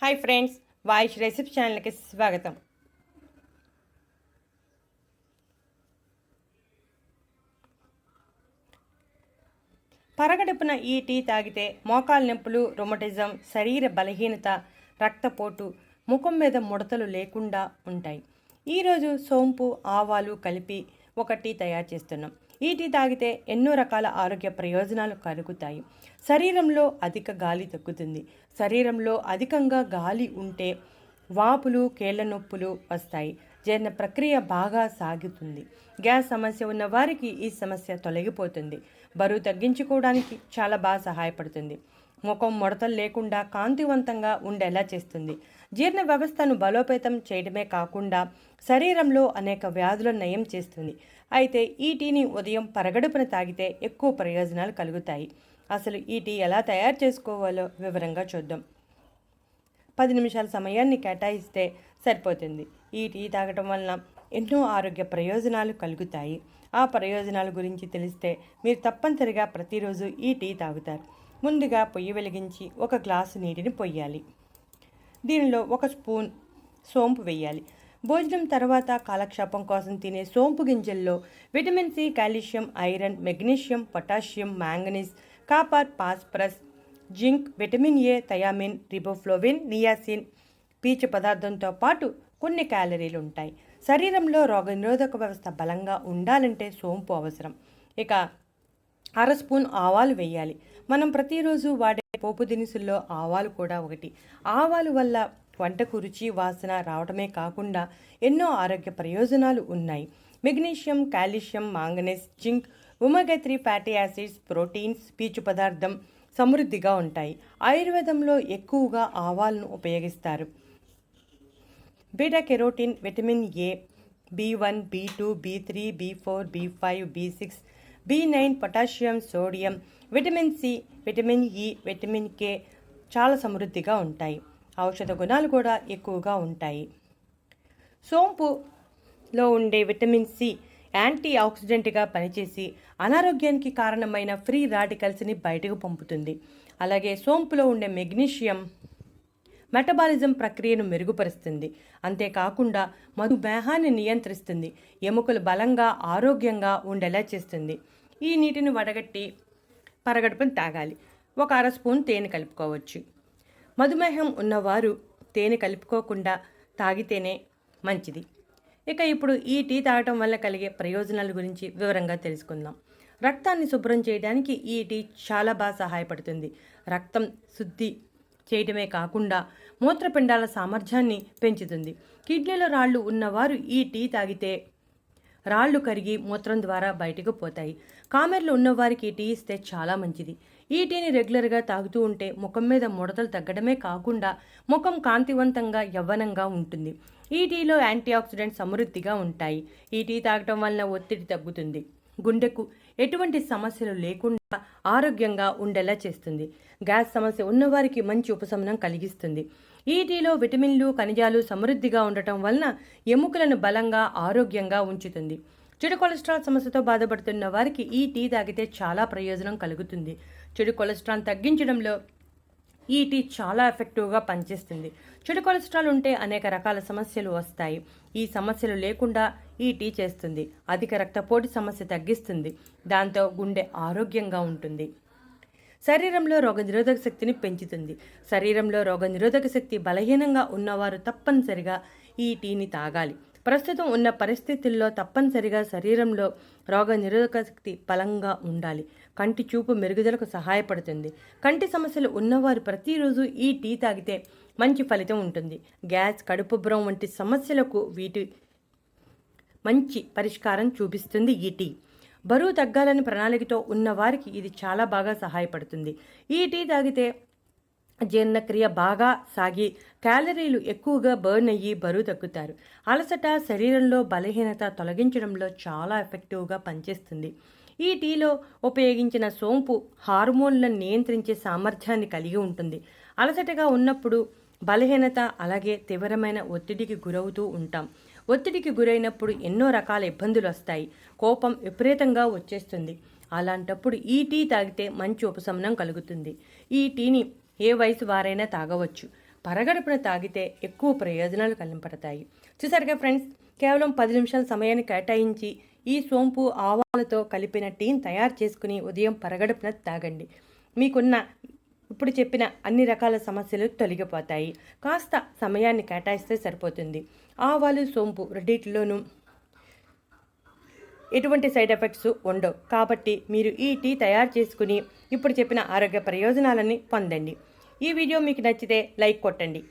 Hi friends, వాయిష్ recipe ఛానల్కి స్వాగతం. పరగడుపున ఈ టీ తాగితే మోకాలు నొప్పులు, రొమటిజం, శరీర బలహీనత, రక్తపోటు, ముఖం మీద ముడతలు లేకుండా ఉంటాయి. ఈరోజు సోంపు, ఆవాలు కలిపి ఒక టీ తయారు చేస్తున్నాం. ఈ టీ తాగితే ఎన్నో రకాల ఆరోగ్య ప్రయోజనాలు కలుగుతాయి. శరీరంలో అధిక గాలి తగ్గుతుంది. శరీరంలో అధికంగా గాలి ఉంటే వాపులు, కేళ్ల నొప్పులు వస్తాయి. జీర్ణ ప్రక్రియ బాగా సాగుతుంది. గ్యాస్ సమస్య ఉన్న వారికి ఈ సమస్య తొలగిపోతుంది. బరువు తగ్గించుకోవడానికి చాలా బాగా సహాయపడుతుంది. ముఖం ముడతలు లేకుండా కాంతివంతంగా ఉండేలా చేస్తుంది. జీర్ణ వ్యవస్థను బలోపేతం చేయడమే కాకుండా శరీరంలో అనేక వ్యాధులను నయం చేస్తుంది. అయితే ఈ టీని ఉదయం పరగడుపున తాగితే ఎక్కువ ప్రయోజనాలు కలుగుతాయి. అసలు ఈ టీ ఎలా తయారు చేసుకోవాలో వివరంగా చూద్దాం. 10 నిమిషాల సమయాన్ని కేటాయిస్తే సరిపోతుంది. ఈ టీ తాగటం వలన ఎన్నో ఆరోగ్య ప్రయోజనాలు కలుగుతాయి. ఆ ప్రయోజనాల గురించి తెలిస్తే మీరు తప్పనిసరిగా ప్రతిరోజు ఈ టీ తాగుతారు. ముందుగా పొయ్యి వెలిగించి 1 గ్లాసు నీటిని పొయ్యాలి. దీనిలో 1 స్పూన్ సోంపు వేయాలి. భోజనం తర్వాత కాలక్షేపం కోసం తినే సోంపు గింజల్లో vitamin C, calcium, iron, magnesium, potassium, manganese, copper, phosphorus, zinc, vitamin A, thiamine, riboflavin, niacin, పీచు పదార్థంతో పాటు కొన్ని క్యాలరీలు ఉంటాయి. శరీరంలో రోగనిరోధక వ్యవస్థ బలంగా ఉండాలంటే సోంపు అవసరం. ఇక 1/2 స్పూన్ ఆవాలు వేయాలి. మనం ప్రతిరోజు వాడే పోపు దినుసుల్లో ఆవాలు కూడా ఒకటి. ఆవాలు వల్ల వంటకు రుచి, వాసన రావడమే కాకుండా ఎన్నో ఆరోగ్య ప్రయోజనాలు ఉన్నాయి. Magnesium, calcium, manganese, zinc, omega 3 fatty acids, proteins, పీచు పదార్థం సమృద్ధిగా ఉంటాయి. ఆయుర్వేదంలో ఎక్కువగా ఆవాలను ఉపయోగిస్తారు. Beta carotene, vitamin A, B1, B2, B3, B4, B5, B6, B9, potassium, sodium, vitamin C, vitamin E, vitamin K చాలా సమృద్ధిగా ఉంటాయి. ఔషధ గుణాలు కూడా ఎక్కువగా ఉంటాయి. సోంపులో ఉండే విటమిన్ సి యాంటీ ఆక్సిడెంట్గా పనిచేసి అనారోగ్యానికి కారణమైన ఫ్రీ రాడికల్స్ని బయటకు పంపుతుంది. అలాగే సోంపులో ఉండే మెగ్నీషియం మెటబాలిజం ప్రక్రియను మెరుగుపరుస్తుంది. అంతేకాకుండా మధుమేహాన్ని నియంత్రిస్తుంది. ఎముకలు బలంగా, ఆరోగ్యంగా ఉండేలా చేస్తుంది. ఈ నీటిని వడగట్టి పరగడుపుని తాగాలి. 1/2 స్పూన్ తేనె కలుపుకోవచ్చు. మధుమేహం ఉన్నవారు తేనె కలుపుకోకుండా తాగితేనే మంచిది. ఇక ఇప్పుడు ఈ టీ తాగటం వల్ల కలిగే ప్రయోజనాల గురించి వివరంగా తెలుసుకుందాం. రక్తాన్ని శుభ్రం చేయడానికి ఈ టీ చాలా బాగా సహాయపడుతుంది. రక్తం శుద్ధి చేయడమే కాకుండా మూత్రపిండాల సామర్థ్యాన్ని పెంచుతుంది. కిడ్నీలో రాళ్ళు ఉన్నవారు ఈ టీ తాగితే రాళ్ళు కరిగి మూత్రం ద్వారా బయటకు పోతాయి. కామెర్లు ఉన్నవారికి టీ ఇస్తే చాలా మంచిది. ఈ టీని రెగ్యులర్గా తాగుతూ ఉంటే ముఖం మీద ముడతలు తగ్గడమే కాకుండా ముఖం కాంతివంతంగా, యవ్వనంగా ఉంటుంది. ఈ టీలో యాంటీ ఆక్సిడెంట్స్ సమృద్ధిగా ఉంటాయి. ఈ టీ తాగటం వలన ఒత్తిడి తగ్గుతుంది. గుండెకు ఎటువంటి సమస్యలు లేకుండా ఆరోగ్యంగా ఉండేలా చేస్తుంది. గ్యాస్ సమస్య ఉన్నవారికి మంచి ఉపశమనం కలిగిస్తుంది. ఈ టీలో విటమిన్లు, ఖనిజాలు సమృద్ధిగా ఉండటం వలన ఎముకలను బలంగా, ఆరోగ్యంగా ఉంచుతుంది. చెడు కొలెస్ట్రాల్ సమస్యతో బాధపడుతున్న వారికి ఈ టీ తాగితే చాలా ప్రయోజనం కలుగుతుంది. చెడు కొలెస్ట్రాల్ తగ్గించడంలో ఈ టీ చాలా ఎఫెక్టివ్గా పనిచేస్తుంది. చెడు కొలెస్ట్రాల్ ఉంటే అనేక రకాల సమస్యలు వస్తాయి. ఈ సమస్యలు లేకుండా ఈ టీ చేస్తుంది. అధిక రక్తపోటు సమస్య తగ్గిస్తుంది. దాంతో గుండె ఆరోగ్యంగా ఉంటుంది. శరీరంలో రోగనిరోధక శక్తిని పెంచుతుంది. శరీరంలో రోగనిరోధక శక్తి బలహీనంగా ఉన్నవారు తప్పనిసరిగా ఈ టీని తాగాలి. ప్రస్తుతం ఉన్న పరిస్థితుల్లో తప్పనిసరిగా శరీరంలో రోగనిరోధక శక్తి బలంగా ఉండాలి. కంటి చూపు మెరుగుదలకు సహాయపడుతుంది. కంటి సమస్యలు ఉన్నవారు ప్రతిరోజు ఈ టీ తాగితే మంచి ఫలితం ఉంటుంది. గ్యాస్, కడుపుబ్బరం వంటి సమస్యలకు వీటి మంచి పరిష్కారం చూపిస్తుంది ఈ టీ. బరువు తగ్గాలని ప్రణాళికతో ఉన్నవారికి ఇది చాలా బాగా సహాయపడుతుంది. ఈ టీ తాగితే జీర్ణక్రియ బాగా సాగి క్యాలరీలు ఎక్కువగా బర్న్ అయ్యి బరువు తగ్గుతారు. అలసట, శరీరంలో బలహీనత తొలగించడంలో చాలా ఎఫెక్టివ్గా పనిచేస్తుంది. ఈ టీలో ఉపయోగించిన సోంపు హార్మోన్లను నియంత్రించే సామర్థ్యాన్ని కలిగి ఉంటుంది. అలసటగా ఉన్నప్పుడు బలహీనత, అలాగే తీవ్రమైన ఒత్తిడికి గురవుతూ ఉంటాం. ఒత్తిడికి గురైనప్పుడు ఎన్నో రకాల ఇబ్బందులు వస్తాయి. కోపం విపరీతంగా వచ్చేస్తుంది. అలాంటప్పుడు ఈ టీ తాగితే మంచి ఉపశమనం కలుగుతుంది. ఈ టీని ఏ వయసు వారైనా తాగవచ్చు. పరగడుపున తాగితే ఎక్కువ ప్రయోజనాలు కల్పింపడతాయి. చూసారుగా ఫ్రెండ్స్, కేవలం 10 నిమిషాల సమయాన్ని కేటాయించి ఈ సోంపు ఆవాలతో కలిపిన టీని తయారు చేసుకుని ఉదయం పరగడుపున తాగండి. మీకున్న ఇప్పుడు చెప్పిన అన్ని రకాల సమస్యలు తొలగిపోతాయి. కాస్త సమయాన్ని కేటాయిస్తే సరిపోతుంది. ఆవాలు, సోంపు రెండిటిలోనూ ఎటువంటి సైడ్ ఎఫెక్ట్స్ ఉండవు. కాబట్టి మీరు ఈ టీ తయారు చేసుకుని ఇప్పుడు చెప్పిన ఆరోగ్య ప్రయోజనాలన్నీ పొందండి. ఈ వీడియో మీకు నచ్చితే లైక్ కొట్టండి.